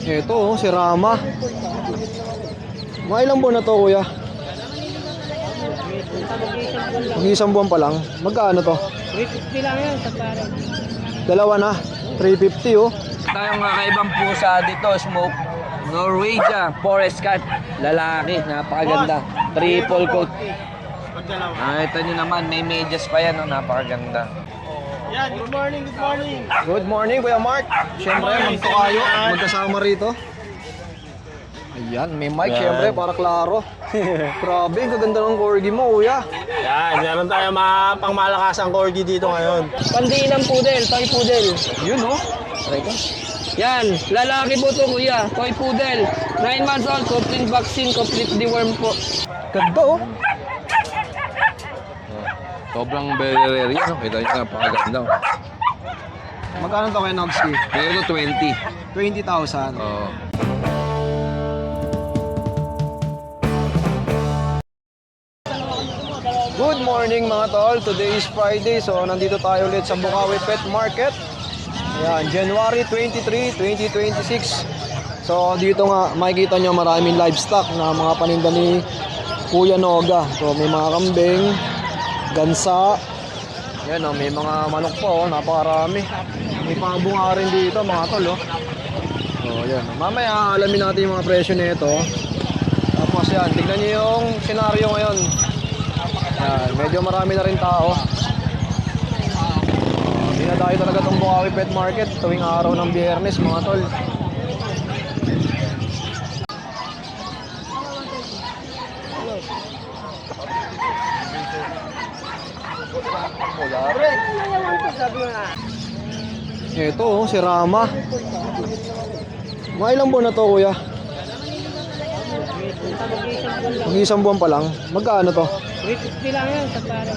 Ito oh, si Rama. Mga ilang buwan na to, kuya? Mag-isang buwan pa lang. Magkano to? 350 lang yan sa pare. Dalawa na. 350 oh. Tayong kakaibang pusa dito, smoke Norwegian Forest Cat, lalaki, napakaganda, triple coat. Ito nyo naman, may medyas pa yan, oh, napakaganda. Yan, good morning, good morning. Good morning, Kuya Mark. Siyempre, magtukayo. Magkasama rito. Ayan, may mic siyempre para klaro. Grabe, ang gaganda ng corgi mo, kuya. Yan, meron tayo mga pangmalakasang corgi dito ngayon. Pandiinang poodle, toy poodle. Yun oh. Try ko. Yan, lalaki po to kuya, toy poodle, 9 months old, complete vaccine, complete deworm po. Ganda oh. Sobrang very rare yan. Kita nyo, napakaganda. Magkano to kay Nogski? Pero 20. 20,000. Oo. Good morning mga tol. Today is Friday. So nandito tayo ulit sa Bukawi Pet Market. Ayan, January 23, 2026. So dito nga makikita nyo maraming livestock na mga paninda ni Kuya Noga. So may mga kambing, gansa. Yan oh, may mga manok po oh, napakarami. May pabunga rin dito mga tol oh. So yan, mamaya alamin natin yung mga presyo nito. Tapos yan, tignan nyo yung senaryo ngayon. Yan, medyo marami na rin tao. Dinadayo talaga itong Bukawi Pet Market tuwing araw ng Biyernes mga tol. Ito oh, si Rama. Mga ilang buwan na to, kuya? Mag-isang buwan pa lang. Magkano to? 350 lang yan sa pare.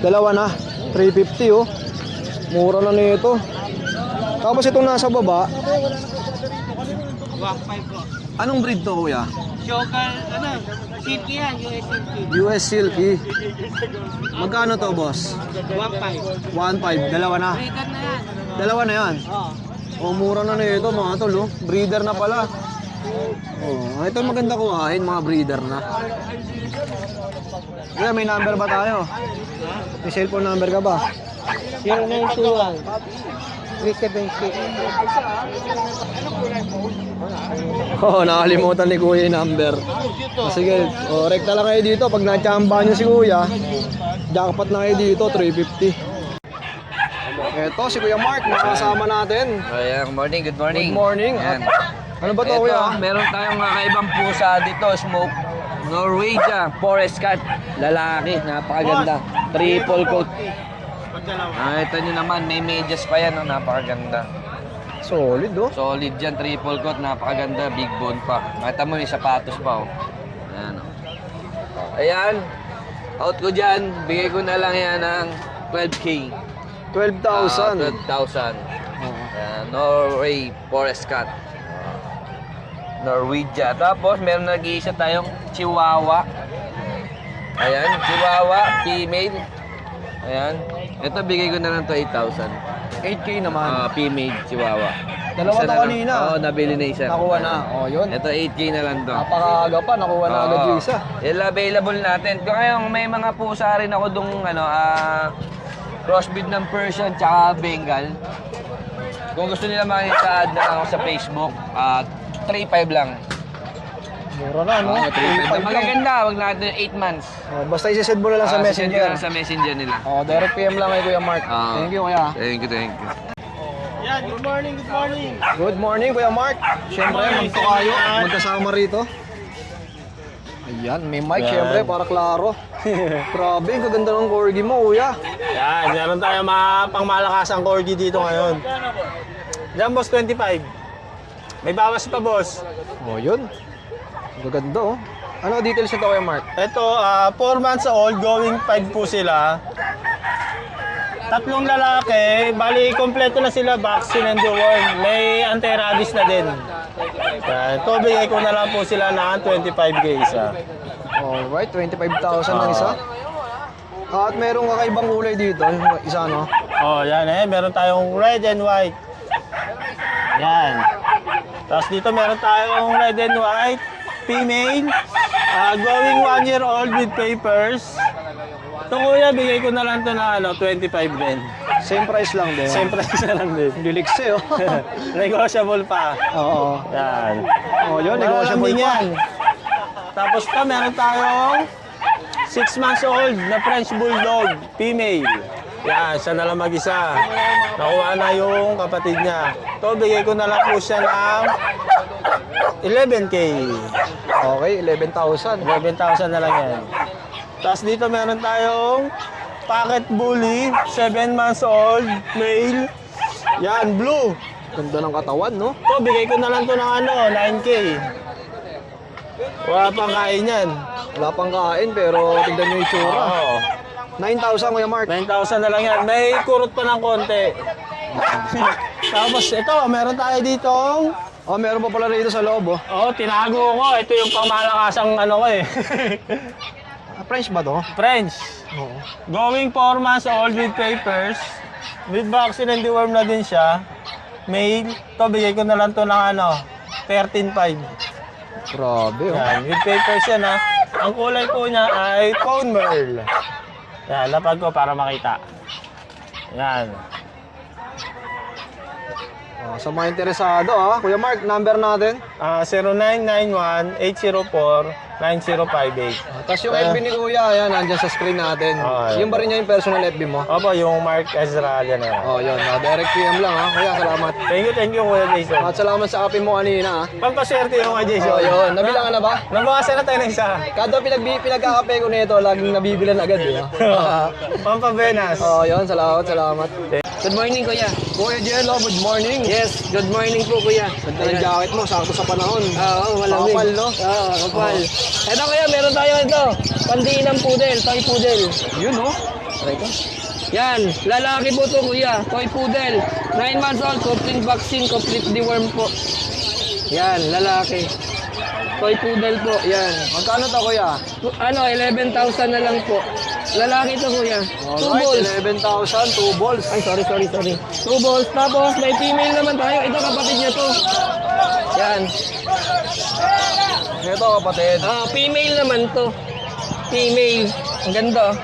Dalawa na. 350 oh. Mura na nito. Tapos itong nasa baba, 1.5 po. anong breed to, kuya? Joker, silky yan, US silky. US Silky. Magkano to, boss? 1.5. 1.5. Dalawa na. Breeder na yan. Dalawa na yan. Oo. Oh, mura na nito mga tol oh. Breeder na pala. Oh, ito maganda kuhain, mga breeder na. Kuya, may number ba tayo? May cellphone number ka ba? 0921 376. Oo, nakalimutan ni Kuya yung number. Sige, rekta lang kayo dito. Pag na-chamba nyo si Kuya, jackpot na kayo dito, 350. Eto, si Kuya Mark, makasama natin. Ayan, good morning, good morning. Good morning. Ayan. Ano ba to, Ito, Kuya? meron tayong kakaibang pusa dito, smoke Norwegian Forest Cat, lalaki, napakaganda, triple coat. Ito nyo naman, may medyas pa yan, oh, napakaganda. Solid oh. Solid yan, triple coat, napakaganda, big bone pa. Makita mo, may sapatos pa, oh. Ayan, oh. Ayan, out ko dyan, bigay ko na lang yan ng 12K. 12,000. 12,000. Norway Forest Cat. Norwegian. Tapos, meron nag-iisa tayong Chihuahua. Ayan, Chihuahua, female. Ayan. Ito, bigay ko na lang to 8,000. 8K naman. Female Chihuahua. Dalawa Isa to na lang. kanina. Oo, nabili na isa. Nakuha na. Oh, yun. Ito, 8K na lang to. Napakaaga pa, nakuha na agad yung isa. Available natin. Kung ngayon, may mga pusa rin ako dung crossbreed ng Persian tsaka Bengal. Kung gusto nila makita, add na lang ako sa Facebook. 3.5 lang. Mura na, no? 3.5 lang. Magaganda, wag natin 8 months. Oh, basta isisend mo na lang sa Send ko messenger. lang sa messenger nila. Oh, direct PM lang kay Kuya Mark. Thank you, Kuya. Thank you, thank you. Yan, good morning, good morning. Good morning, Kuya Mark. Siyempre, magtukayo. Magkasama rito. Ayan, may mic siyempre para klaro. Grabe, ang gaganda ng corgi mo, Kuya. Yan, meron tayo mga pangmalakasang corgi dito ngayon. Yan, boss, 25. May bawas pa, boss. Oh, yun. Ang gaganda, oh. Ano details nito, Kuya Mark? Ito, 4 months old, going 5 po sila. Tatlong lalaki, bali kompleto na sila, vaccine and deworm. May anti-rabies na din. Ito, bigay ko na lang po sila ng 25K isa. Alright, 25,000 ang isa. At merong kakaibang kulay dito. Isa, no? Oh, yan meron tayong red and white. Yan. Tapos dito meron tayong red and white, female, going 1 year old with papers. Ito kuya, bigay ko na lang ito na 25 din. Same price lang din. Same price na lang din. Lilikse, oh. Negotiable pa. Oo. Yan. Oh, yun, Negotiable negotiable pa. yan. Tapos ito, meron tayong 6 months old na French Bulldog, female. Yan, siya na lang mag-isa. Nakuha na yung kapatid niya. Ito, bigay ko na lang po siya ng 11K. Okay, 11,000. 11,000 na lang yan. Tapos dito meron tayong Pocket Bully, 7 months old, male. Yan, blue. Ganda ng katawan, no? Ito, bigay ko na lang to ng 9K. Wala pang kain yan. Wala pang kain, pero tignan nyo yung itsura. Oo. 9,000, Kuya Mark. 9,000 na lang yan. May kurot pa ng konti. Tapos ito, meron tayo ditong Oh, meron pa pala rito sa loob, oh. tinago ko. Ito yung pangmalakasang ko eh. French ba to? French. Oo. Going 4 months old with papers. With vaccine and deworm na din siya. Male. Ito, bigay ko na lang to ng 13.5. Grabe, oh. Yan, with papers yan ha. Ang kulay po niya ay cone merle. Yan, lapag ko para makita. Yan. Oh, sa mga interesado, ah. Kuya Mark, number natin. 0991-804-9058. Tapos yung FB ni Kuya, ayan, nandyan sa screen natin. Ayan. Yung ba rin niya yung personal FB mo? Opo, yung Mark Ezra yan na yan. Oh, yun. Direct PM lang, ha. Kuya, salamat. Thank you, Kuya Jason. At salamat sa kape mo kanina, ha. Pampaswerte yung Kuya Jason. Oh, yun. Nabilangan na ba? Nabawasan na tayo ng isa. Kada pinagkakape ko nito, laging nabibilan agad, eh. Pampabenas. Oh, yun. Salamat. Good morning, kuya. Kuya Jello, good morning. Yes, good morning po, kuya. Ganda ng jacket mo, sakto sa panahon. Oo, malamig. Kapal, no? Oo, kapal. Ito, kuya, meron tayo ito. Pandiinang poodle, toy poodle. Yun, no? Try ko. Yan, lalaki po to, kuya. Toy poodle. 9 months old, complete vaccine, complete deworm po. Yan, lalaki. Toy poodle po, yan. Magkano to, Kuya? 11,000 na lang po. Lalaki to, kuya. 2 balls. 11,000, 2 balls. Ay, sorry. 2 balls. Tapos, may female naman tayo. Ito, kapatid niya to. Yan. Ito, kapatid. Female naman to. Female. Ang ganda.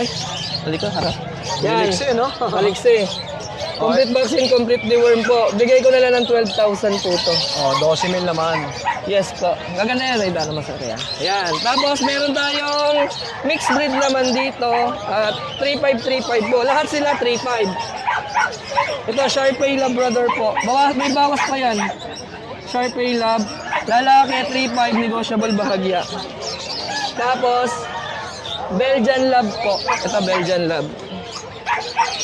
Ay, halika, harap. Yan. Helix, no? Haliksi. Complete vaccine, complete deworm po. Bigay ko na lang ng 12,000 po to. Oh, 12 mil naman. Yes po. Gaganda yan. Ay, dano masakya. Yan. Tapos, meron tayong mixed breed naman dito. 3,535 po. Lahat sila 3,500. Ito, Sharpei Labrador po. May bawas pa yan. Sharpei Lab. Lalaki, 3,500. Negotiable bahagya. Tapos, Belgian Lab po. Ito, Belgian Lab.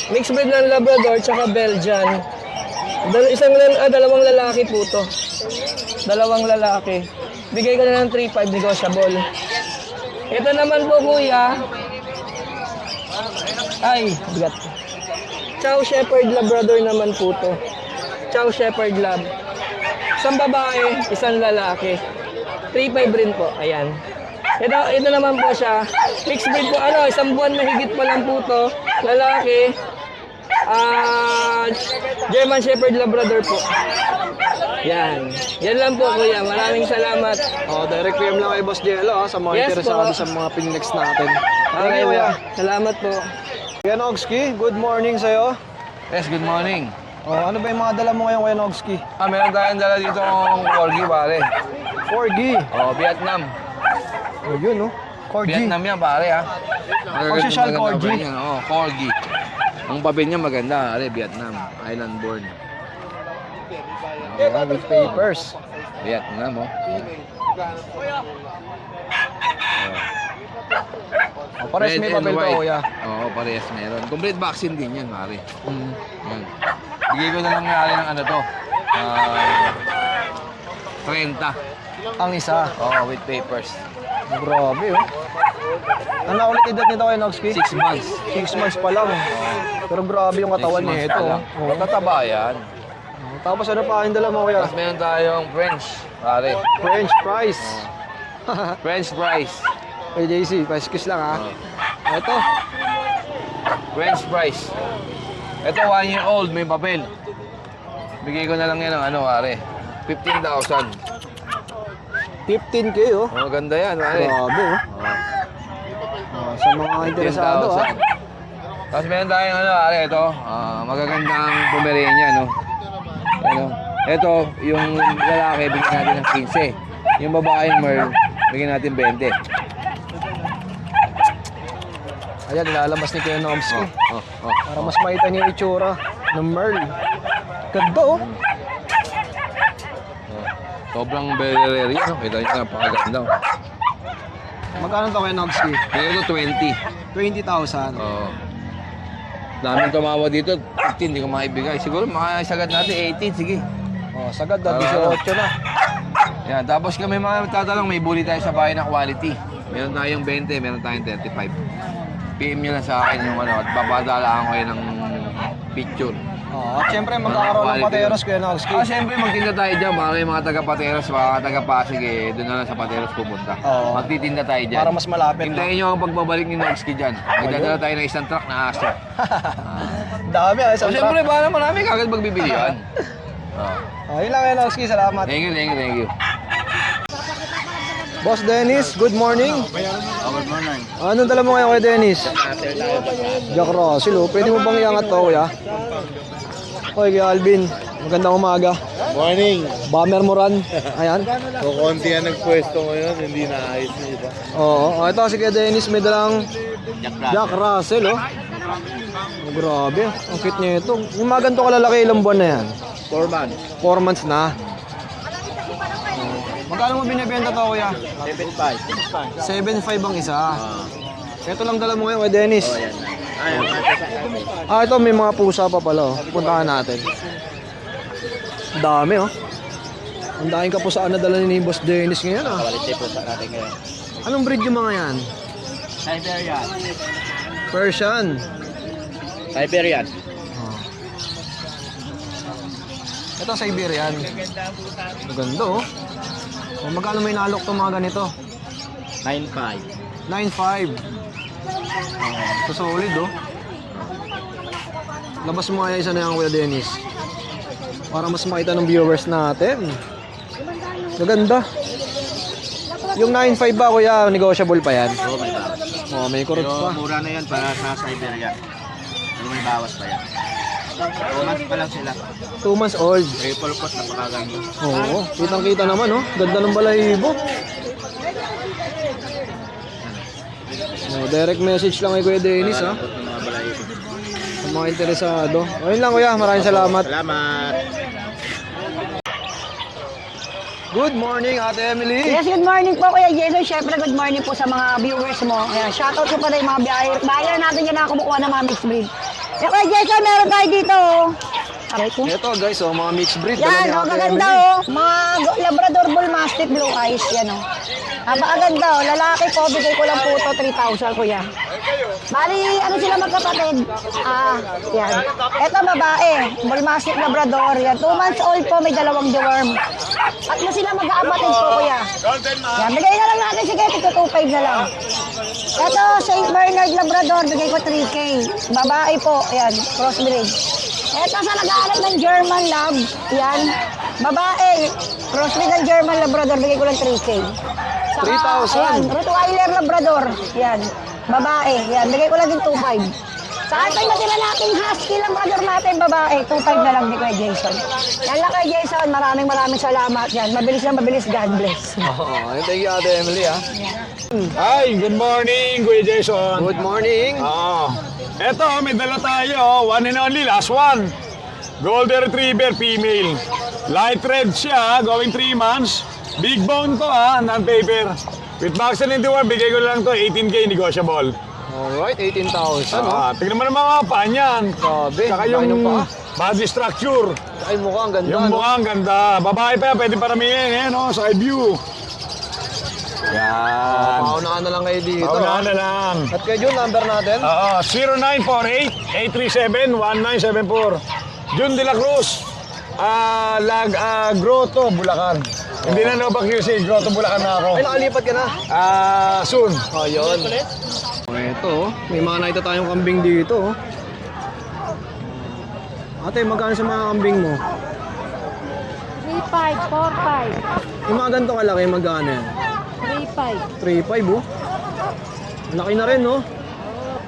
Mixed breed ng Labrador tsaka Belgian. Dalawang lalaki po to. Dalawang lalaki. Bigay ko na ng 3,500 negotiable. Ito naman po, kuya. Ay, bigat. Chow Shepherd Labrador naman po to. Chow Shepherd Lab. Isang babae, isang lalaki. 3,500 rin po. Ayan. Ito naman po siya. Mixed breed po. Isang buwan na higit pa lang po to. Lalaki. German Shepherd Labrador po. Yan. Yan lang po, kuya. Maraming salamat. Oh, direct PM lang kay Boss Jello, ha, sa mga Yes, interesado po. sa mga pin-nex natin. Okay, Kuya. salamat po. Kuya Nogski, good morning sa'yo. Yes, good morning. Oh, ano ba yung mga dala mo ngayon, Kuya Nogski? Meron tayong dala dito ng corgi, pare. Corgi. Oh, Vietnam. Oh, yun, no? Corgi. Vietnam yan, pare, ha. Pang-social corgi. Oo, corgi. Ang papel niya maganda, pare, Vietnam. Island born. Yeah, with papers. Vietnam, oh. Oh, pares may Red and papel to, white. Kuya. Oo, parehas meron. Complete vaccine din yan, pare. Yan. Bigay ko na lang nga ng ano to. 30. Ang isa. Oo, with papers. Grabe, oh. Ano ulit edad nito, Kuya Nogski? 6 months. 6 months pa lang. Pero grabe yung katawan 6 months niya pa ito. lang. Oh. Tataba yan. Tapos ano pa ang dala mo, Kuya? Tapos meron tayong French, pare. French fries. French fries. Kay JC, excuse lang, ha. Ito. French fries. Ito 1 year old, may papel. Bigay ko na lang yan ng ano, pare. 15,000. 15K oh. Maganda yan, pare. Grabe oh. Sa mga interesado ah. 15,000. Tapos meron tayong ano, pare, ito. Magagandang Pomeranian, no? Ano? Ito, yung lalaki, bigyan natin ng 15. Yung babaeng Merl, bigyan natin 20. Ayan, nilalabas ni Kuya Nomsky. Oh. Para mas makita niyo yung itsura ng Merl. Ganda oh. Sobrang very no? Kita nyo, napakaganda. Magkano to Kuya Nomsky? Bigyan ito 20. 20,000. Daming tumawa dito, 15, hindi ko maibigay. Siguro makasagad natin 18, sige. Oh, sagad na 18 na. Yan, tapos kami mga tatanong, may bully tayo sa bahay na quality. Meron tayong 20, meron tayong 35. PM nyo lang sa akin yung ano, at papadalaan ko yun ng picture. Oh, at syempre magkakaroon ng pateros Kuya Nomsky. Siyempre magtinda tayo dyan, baka yung mga taga-Pateros, mga taga-Pasig, doon na lang sa Pateros pupunta. Oo. Magtitinda tayo dyan. Para mas malapit. Hintayin nyo ang pagbabalik ni Nomsky dyan. Magdadala tayo ng isang truck na aso. Dami ah, isang Siyempre, baka marami kagad magbibili yan. Yun lang Kuya Nomsky, salamat. Thank you. Boss Dennis, good morning. Good morning. Anong dala mo ngayon Kuya Dennis? Jack Russell, oh. Pwede mo bang iangat to Kuya? Hoy, Kuya Alvin, magandang umaga. Morning. Bomber Moran, ayan. So, konti ang nagpwesto ngayon, hindi naayos na iba. Oo, ito si Kuya Dennis, may dalang Jack Russell, oh. Oh, grabe, ang cute niya ito. Yung mga ganito kalalaki, ilang buwan na yan? 4 months. 4 months na. Magkano mo binibenta to, Kuya? 7.5. 7.5 ang isa. Ito lang dala mo ngayon, Kuya Dennis. Ayan. Ito may mga pusa pa pala, oh. Puntahan natin. Dami, oh. Ang daming kapusaan na dala ni Boss Dennis ngayon, ah. Quality po sa natin ngayon. Anong breed yung mga yan? Siberian. Persian. Siberian. Ito Siberian. Maganda, oh. Magkano may nalok itong mga ganito? 9.5. 9.5. Ito solid, oh. Labas mo nga yung isa na yan, Kuya Dennis. Para mas makita ng viewers natin. Maganda. Yung 9.5 ba, Kuya, negotiable pa yan? Oo, may bawas. Oh, may kurot Pero pa. mura na yan para sa Siberian. Pero may bawas pa yan. 2 months pa lang sila. 2 months old. Triple coat, napakaganda. Oo, kitang-kita naman, oh. Ganda ng balahibo. Oh, direct message lang kay Kuya Dennis, ha. Ito mga balahibo. Sa mga interesado. Ayun lang, Kuya. Maraming salamat. Salamat. Good morning, Ate Emily. Yes, good morning po Kuya Jason. Siyempre, good morning po sa mga viewers mo. Ayan, shoutout ko pala yung mga buyer natin dyan na kumukuha ng mga mixed breed. Kaya Kuya Jason, meron tayo dito. Aray ko. Ito, guys, oh, mga mixed breed. Yan, Dala oh, ni Ate kaganda Emily. oh. Mga Labrador Bull Mastiff Blue Eyes, yan oh. Napakaganda oh. Lalaki po, bigay ko lang po ito, 3,000 Kuya. Bali, ano sila magkapatid? Yan. Ito babae, Bull Mastiff Labrador. Yan, 2 months old po, may dalawang deworm. At na sila magkakapatid po Kuya. Yan, bigay na lang natin, sige, ito 2,500 na lang. Ito, St. Bernard Labrador, bigay ko 3K. Babae po, yan, crossbreed. Ito sa nag-aaral ng German Lab, yan, babae, crossbreed ng German Labrador, bigay ko lang 3K. 3,000. Ayan, Rottweiler Labrador, yan, babae, yan, bigay ko lang din 2,500. Sa atin natira natin Husky Labrador natin, babae, 2,500 na lang ni Kuya Jason. Yan lang kay Jason, maraming salamat yan. Mabilis lang, mabilis, God bless. Oh, thank you, Ate Emily, ha. Hi, good morning, Kuya Jason. Good morning. Eto, may dala tayo, one and only, last one. Golden Retriever, female. Light red siya, going 3 months. Big bone to non-paper. With vaccine and deworm, bigay ko lang to, 18K negotiable. Alright, 18,000, oh. Tignan mo naman mga paa niyan. Grabe, Saka laki yung ng paa. body structure. Ay, mukhang ganda, Yung no? mukhang ganda. Babae pa yan, pwede paramihin, side view. Yan. Paunahan na lang kayo dito, Paunahan ha. na lang. At kayo yung number natin? 0948-837-1974. Jun de la Cruz. Grotto, Bulacan. Hindi na QC, Grotto, Bulacan na ako. Ay, nakalipat ka na. Soon. Oh, yun. Ito, oh. May mga nakita tayong kambing dito, oh. Ate, magkano sa mga kambing mo? 3 3.5, 4.5, Yung mga ganito kalaki, magkano yan? 3.5, 3.5 oh. Laki na rin, no?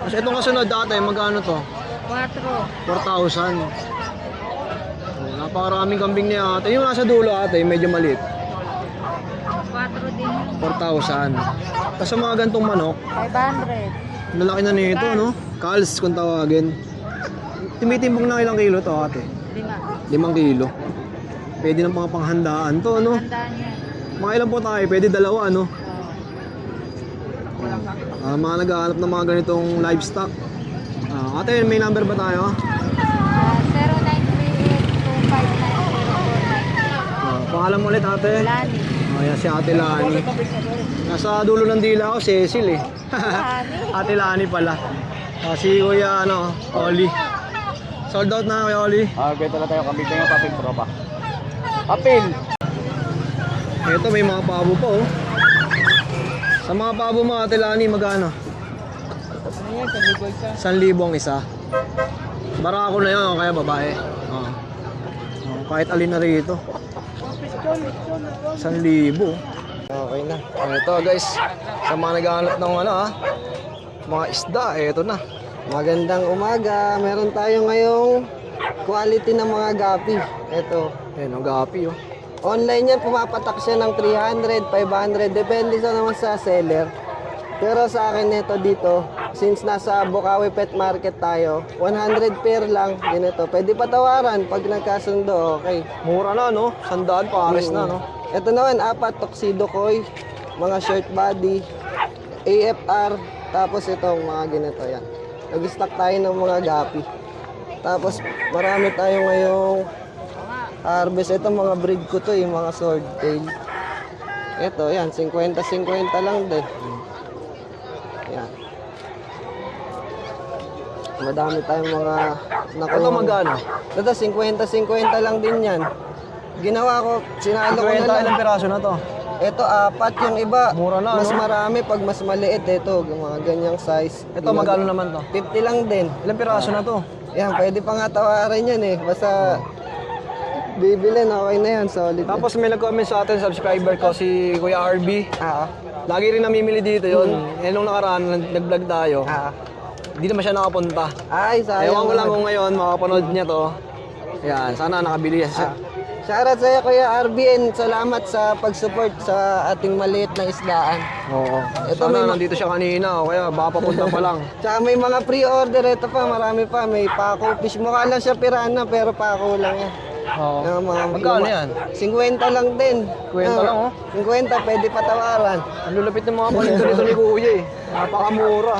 Tapos itong kasunod dati, magkano to? 4, 4,000. Napakaraming kambing ni ate. Yung nasa dulo ate, medyo maliit. 4 din, 4,000. Tapos sa mga gantong manok, 500, lalaki na nito, no? Cals kung tawagin. Timitimbang na ilang kilo to ate? 5. 5 kilo. Pwede ng mga panghandaan to, no? Tandaan yan. Mga ilan po tayo? Pwede dalawa, no? Mga naghahanap ng mga ganitong livestock. Ate, may number ba tayo? 0938-259-049. Pangalan mo ulit ate? Lani. Ayan si ate Lani. Nasa dulo ng dila ako, Cecil eh. Ate Lani pala. Si Kuya Oli. Sold out na Kuya Oli. Benta na tayo kambing tayo papel tropa. Papel! Ito may mga pabo pa oh. Sa mga pabo mo ate Lani, magkano? 1,000 ang isa. Barako na yun, kaya babae. Kahit alin na rito. 1,000. Okay na. Ito guys, sa mga naghahanap ng mga isda, ito na. Magandang umaga. Meron tayo ngayong quality ng mga gapi. Ito. Ayan, ang gapi oh. Online yan, pumapatak siya ng 300, 500. Depende sa naman sa seller. Pero sa akin ito dito, since nasa Bukawi Pet Market tayo, 100 pair lang. Ganito. Pwede patawaran pag nagkasundo, okay. Mura na no? 100 pares na no? Ito naman, 4 tuxedo koi, mga shirt body, AFR, tapos itong mga ganito yan. Nag-stock tayo ng mga gapi. Tapos marami tayo ngayong harvest. Ito mga breed ko to, yung mga sword tail. Ito, yan, 50-50 lang din. Yan. Madami tayong mga Ito magkano? Ito, 50-50 lang din yan. Ginawa ko, sinalo ko na 50 lang. ilang piraso na to? Ito, 4 yung iba. Mura na, mas no? marami pag mas maliit. Ito, yung mga ganyang size. Ito magkano naman to? 50 lang din. Ilang piraso na to? Yan, pwede pa nga tawaran yan eh. Basta bibilin, okay na yan. Solid. Tapos may nag-comment sa atin, subscriber ko, si Kuya RB. Lagi rin namimili dito yun. Nung nakaraan, nag-vlog tayo. Hindi naman siya nakapunta. Ay, sayang. Ewan ko lang kung ngayon makapanood niya to. Yan, sana nakabili siya. Shoutout sa'yo, Kuya RBN. Salamat sa pag-support sa ating maliit na isdaan. Oo. Ito Sana may nandito siya kanina, o kaya baka papunta pa lang. Tsaka may mga pre-order. Ito pa, marami pa. May pako fish. Mukha lang siya pirana, pero pako lang yan. Oo. Yung mga, Magkano yan? 50 lang din. 50 lang, oh. 50, pwede patawaran. Ang lulupit ng mga palinto nito ni Kuya eh. Napakamura.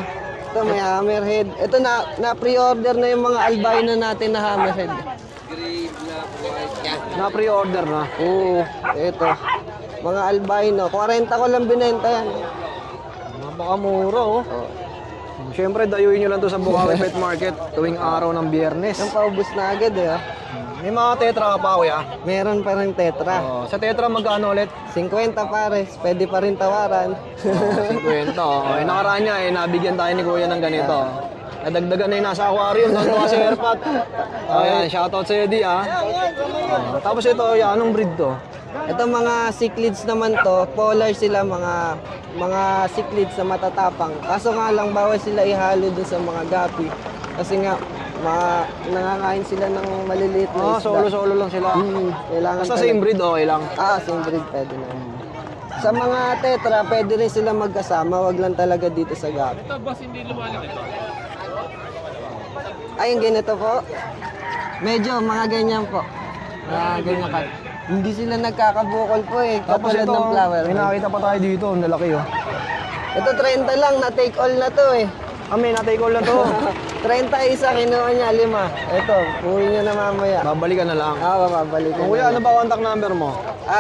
Ito, may hammerhead. Ito, na pre-order na yung mga albino natin na hammerhead. Na pre-order na. Oo, ito. Mga albino. 40 ko lang binenta yan. Napakamura oh. Siyempre, dayuin nyo lang to sa Bukawi Pet Market tuwing araw ng Biyernes. Yung paubos na agad eh. May mga tetra ka pa, Kuya. Meron pa rin tetra. Sa tetra, magkano ulit? 50 pares. Pwede pa rin tawaran. 50. Okay, nakaraan niya nabigyan tayo ni Kuya ng ganito. Nadagdagan na yung nasa aquarium, nandun si Airpat. Ayan, shoutout sa'yo di tapos ito, anong breed to? Ito mga cichlids naman to. Polar sila, mga cichlids na matatapang. Kaso nga lang, bawal sila ihalo dun sa mga gapi. Kasi nga, nangakain sila ng maliliit na isda. Solo-solo lang sila. Kailangan Basta same breed, okay lang. Same breed pwede na. Sa mga tetra, pwede rin sila magkasama. Wag lang talaga dito sa gapi. Ito, boss, hindi lumalaki ito. Ay, yung ganito po. Medyo, mga ganyan po. Ganyan ka. Hindi sila nagkakabukol po eh. Tapos Katulad ito, ng flower. may nakita pa tayo dito, ang lalaki oh. Ito 30 lang, na-take all na to eh. May natay ko lang to. 30 isa, kinuha niya 5. Ito, uwi niya na mamaya. Babalikan na lang. Babalikan Kuya, na. ano ba contact number mo?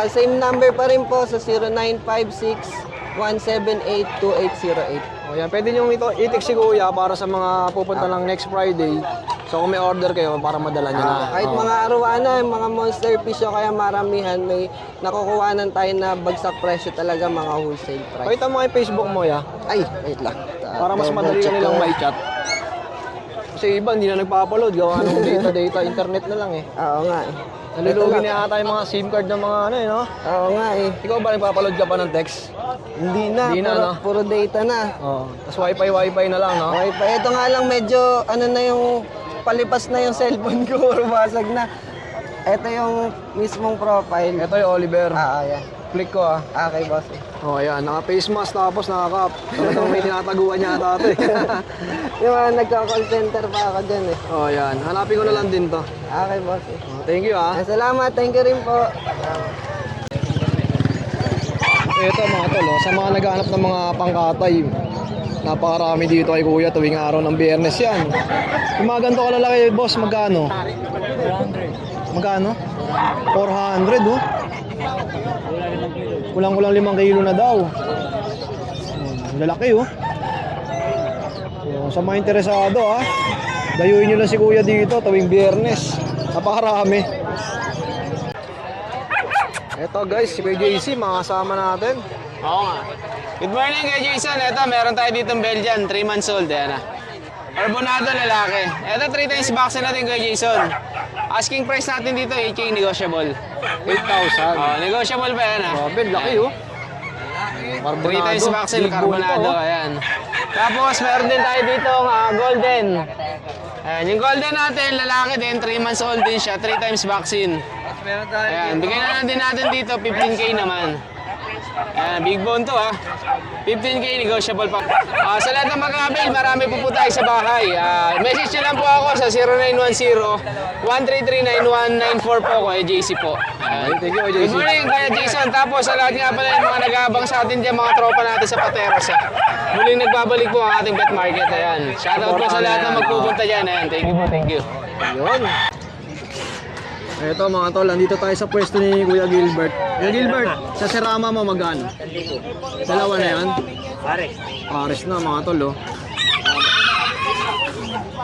Same number pa rin po sa 0956-178-2808. O yan, pwede nyo i-text si Kuya para sa mga pupunta lang next Friday. So kung may order kayo, para madala nyo na. Kahit mga arawana, mga monster fish o kaya maramihan, may nakukuhanan tayo na bagsak presyo talaga, mga wholesale price. Pakita mo yung Facebook mo, ya. Ay, wait lang. Para mas madali ka nilang may chat. Kasi iba, hindi na nagpa-upload. Gawa ng data, internet na lang eh. Oo nga eh. Nalulugi na yata yung mga SIM card ng mga ano eh, no? Oo nga eh. Ikaw ba nagpa-upload ka pa ng text? Hindi na, Hindi na, puro, no? puro data na. Oo. Tapos wifi na lang, no? Okay pa, ito nga lang medyo ano na yung palipas na yung cellphone ko, basag na. Ito yung mismong profile. Ito yung Oliver. Yan. Click ko ah. Okay, boss. Oh, ayan. Naka-face mask tapos naka-cap. Talagang may tinataguan niya ata ito eh. Yung mga nagka-call center pa ako dyan eh. Oh, ayan. Hanapin ko na lang din to. Okay, boss. Oh, thank you ah. Salamat, thank you rin po. Ito mga tol, oh, sa mga naghahanap ng mga pangkatay, napakarami dito kay Kuya tuwing araw ng Biyernes yan. Yung mga ganito kalalaki, boss, magkano? 400. Magkano? 400, oh. Kulang-kulang 5 kilo na daw. Lalaki, oh. So, sa mga interesado, ah, dayuin nyo lang si Kuya dito tuwing Biyernes. Napakarami. Ito guys, si Kuya JC, makasama natin. Oo nga. Good morning kay Jason. Ito, meron tayo ditong Belgian, 3 months old. Ayan na. Carbonado lalaki. Ito, 3 times vaccine natin kay Jason. Asking price natin dito, 8K negotiable. 8,000. Oh, negotiable pa yan ah. Grabe, laki, oh. 3 times vaccine, carbonado. Ayan. Tapos, meron din tayo dito golden. Ayan, yung golden natin, lalaki din, 3 months old din siya, 3 times vaccine. Ayan, bigyan na lang din natin dito, 15K naman. Ayan, big bone to ha. 15K negotiable pa. Sa lahat ng mag-avail, marami po tayo sa bahay. Message nyo lang po ako sa 0910-133-9194 po ko, JC po. Thank you, JC. Good morning, Kuya Jason. Tapos sa lahat nga pala yung mga nag-aabang sa atin dyan, mga tropa natin sa Pateros. Muling nagbabalik po ang ating pet market. Ayan. Shoutout po sa lahat na magpupunta dyan. Ayan, thank you po, thank you. Yun. Ito mga tol, nandito tayo sa pwesto ni Kuya Gilbert. Kuya Gilbert, sa Serama mo magkano? Dalawa na yan? Pares. Pares na mga tol, oh.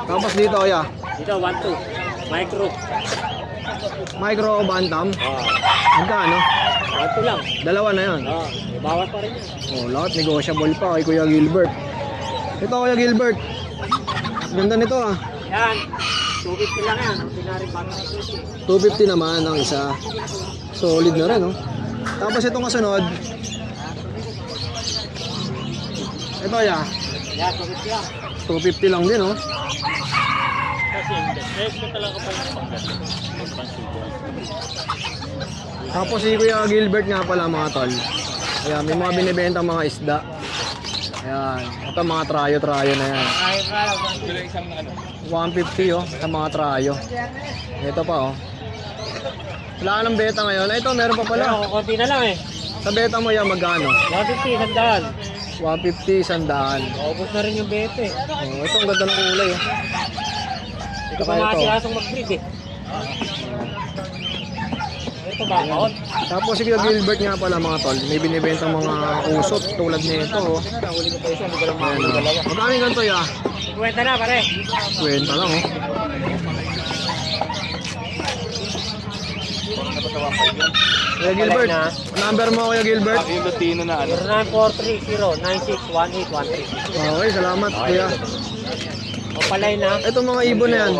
Tapos dito, kuya? Dito, 1-2. Micro. Micro bantam? Magkano? 1-2 lang. Dalawa na yan. May bawas pa rin yan. Oh, lahat negotiable pa kay Kuya Gilbert. Ito Kuya Gilbert. Ganda nito ah. Yan. 250 lang yan. Pinari bata. 250 naman ang isa. Solid na rin, oh. Tapos itong kasunod. Ito ya. Yan, 250 lang. 250 lang din, oh. Kasi fresh ko talaga pa yung pagkakas. Tapos si Kuya Gilbert nga pala mga tol. Ayan, may mga binibenta mga isda. Ayan, ito mga trayo na yan. 150 oh, sa mga trayo. Ito pa oh. Wala ka ng beta ngayon. Ito, meron pa pala. Konti na lang eh. Sa beta mo yan, magkano? 150, sandaan. 150, 100. Maubos na rin yung bete. Oh, ito ang ganda ng kulay oh. Ito pa mga sirasong mag-breed eh. Ito ba? Tapos si Kuya Gilbert nga pala mga tol, may binibentang mga usot tulad nito oh. Ayan, oh. Magkano yung ganito ya? Kwenta na pare. Kwenta lang oh. Kuya Gilbert, number mo Kuya Gilbert? Yung Lutino na ano. 0943-096-1813. Okay, salamat Kuya. O palay na. Ito mga ibon na yan.